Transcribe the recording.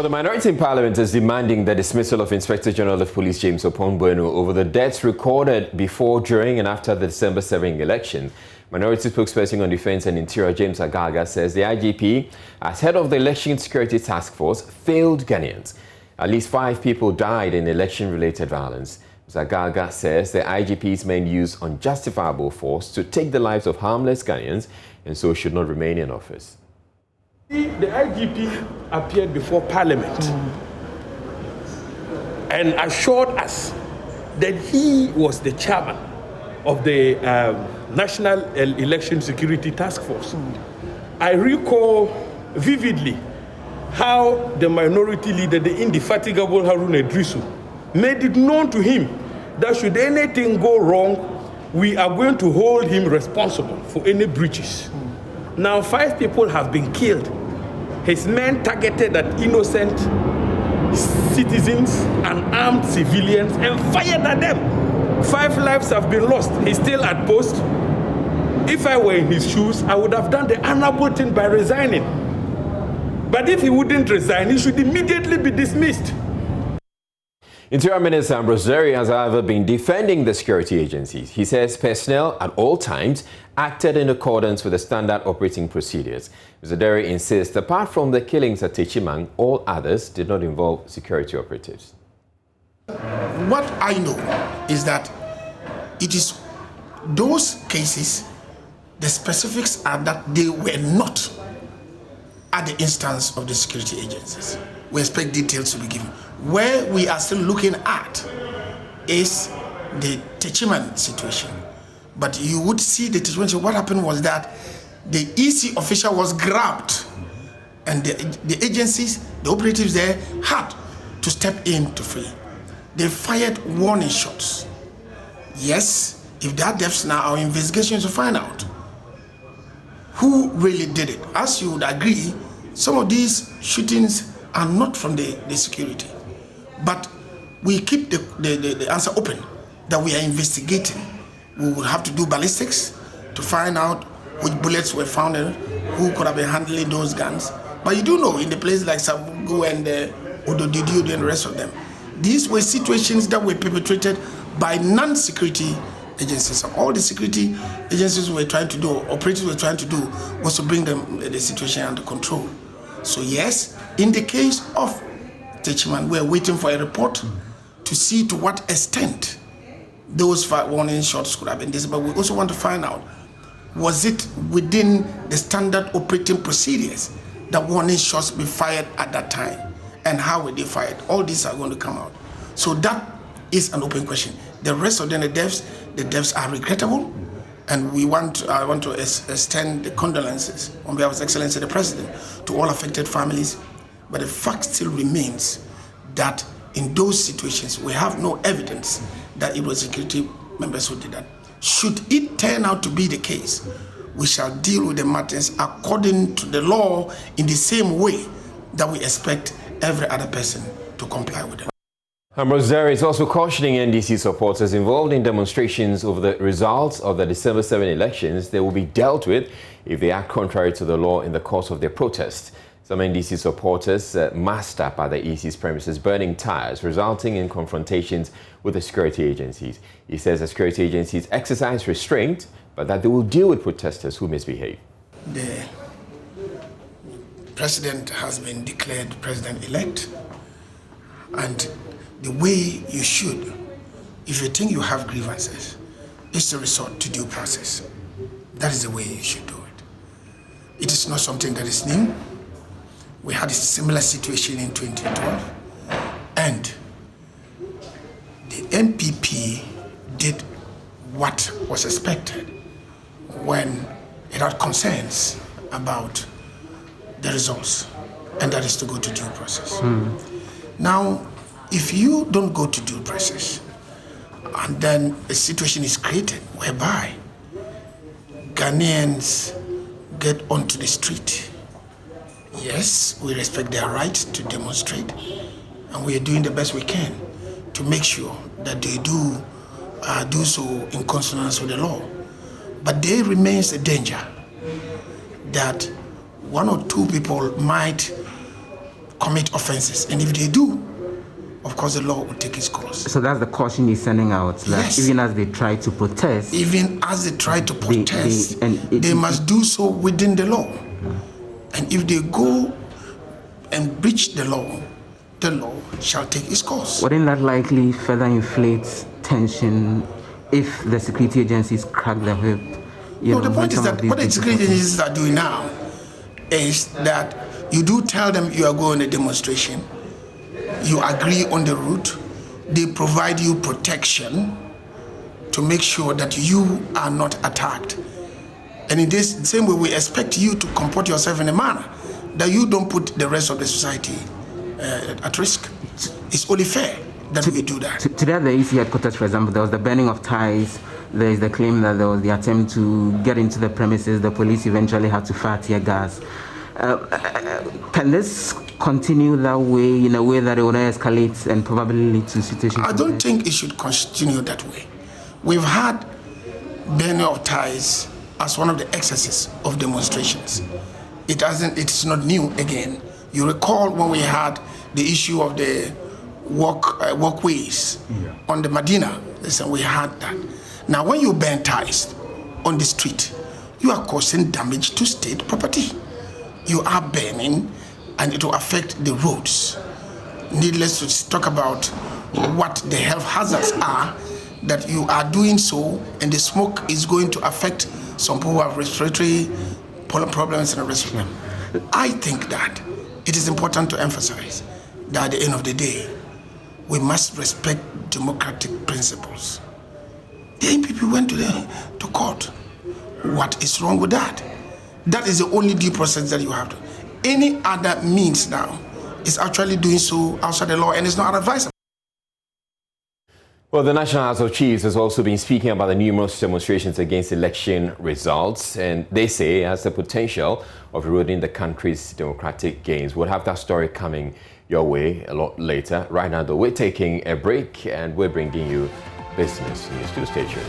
Well, the minority in Parliament is demanding the dismissal of Inspector General of Police James Opon-Bueno over the deaths recorded before, during and after the December 7 election. Minority spokesperson on Defence and Interior James Agaga says the IGP, as head of the Election Security Task Force, failed Ghanaians. At least 5 people died in election-related violence. Mr. Agaga says the IGP's men used unjustifiable force to take the lives of harmless Ghanaians and so should not remain in office. The IGP appeared before Parliament and assured us that he was the chairman of the National Election Security Task Force. I recall vividly how the minority leader, the indefatigable Harun Idrisu, made it known to him that should anything go wrong, we are going to hold him responsible for any breaches. Now 5 people have been killed. His men targeted at innocent citizens and armed civilians and fired at them. 5 lives have been lost. He's still at post. If I were in his shoes, I would have done the honorable thing by resigning. But if he wouldn't resign, he should immediately be dismissed. Interior Minister Ambrose Derry has, however, been defending the security agencies. He says personnel at all times acted in accordance with the standard operating procedures. Mr. Derry insists, apart from the killings at Techimang, all others did not involve security operatives. What I know is that it is those cases, the specifics are that they were not at the instance of the security agencies. We expect details to be given. Where we are still looking at is the Techimang situation. But you would see the situation. What happened was that the EC official was grabbed and the agencies, the operatives there had to step in to free. They fired warning shots. Yes, if there are deaths now, our investigations to find out who really did it. As you would agree, some of these shootings are not from the security. But we keep the answer open that we are investigating. We will have to do ballistics to find out which bullets were found and who could have been handling those guns. But you do know in the places like Sabugu and Ododidio and the rest of them, these were situations that were perpetrated by non-security agencies. All the security agencies were trying to do, operators were trying to do, was to bring the situation under control. So yes, in the case of Techimang, we are waiting for a report to see to what extent those warning shots could have been this. But we also want to find out, was it within the standard operating procedures that warning shots be fired at that time? And how were they fired? All these are going to come out. So that is an open question. The rest of them, the deaths are regrettable. And I want to extend the condolences on behalf of His Excellency the President to all affected families. But the fact still remains that in those situations, we have no evidence that it was security members who did that. Should it turn out to be the case, we shall deal with the matters according to the law in the same way that we expect every other person to comply with it. Ambrose Derry is also cautioning NDC supporters involved in demonstrations over the results of the December 7 elections. They will be dealt with if they act contrary to the law in the course of their protest. Some NDC supporters massed up at the EC's premises burning tires, resulting in confrontations with the security agencies. He says the security agencies exercise restraint, but that they will deal with protesters who misbehave. The president has been declared president-elect, and the way you should, if you think you have grievances, is to resort to due process. That is the way you should do it. It is not something that is new. We had a similar situation in 2012, and the MPP did what was expected when it had concerns about the results, and that is to go to due process. Now, if you don't go to due process, and then a situation is created whereby Ghanaians get onto the street, yes, we respect their right to demonstrate, and we are doing the best we can to make sure that they do so in consonance with the law. But there remains a danger that 1 or 2 people might commit offenses. And if they do, of course, the law will take its course. So that's the caution he's sending out, that yes. even as they try to protest... Even as they try to protest, they must do so within the law. And if they go and breach the law shall take its course. Wouldn't that likely further inflate tension if the security agencies crack the whip? No, the point is that what the security agencies are doing now is that you do tell them you are going on a demonstration, you agree on the route, they provide you protection to make sure that you are not attacked. And in this same way, we expect you to comport yourself in a manner that you don't put the rest of the society at risk. It's only fair that we do that. Today at the EC headquarters, for example, there was the burning of ties. There is the claim that there was the attempt to get into the premises. The police eventually had to fire tear gas. Can this continue that way, in a way that it will not escalate and probably lead to situations? I don't think it should continue that way. We've had burning of ties as one of the excesses of demonstrations. It's not new again. You recall when we had the issue of the walkways on the Medina, listen, we had that. Now, when you burn ties on the street, you are causing damage to state property. You are burning, and it will affect the roads. Needless to talk about what the health hazards are that you are doing so, and the smoke is going to affect some people who have respiratory problems and the rest of them. I think that it is important to emphasize that at the end of the day, we must respect democratic principles. The IGP went to court. What is wrong with that? That is the only due process that you have to. Any other means now is actually doing so outside the law, and it's not advisable. Well, the National House of Chiefs has also been speaking about the numerous demonstrations against election results, and they say it has the potential of eroding the country's democratic gains. We'll have that story coming your way a lot later. Right now, though, we're taking a break, and we're bringing you business news. To stay tuned.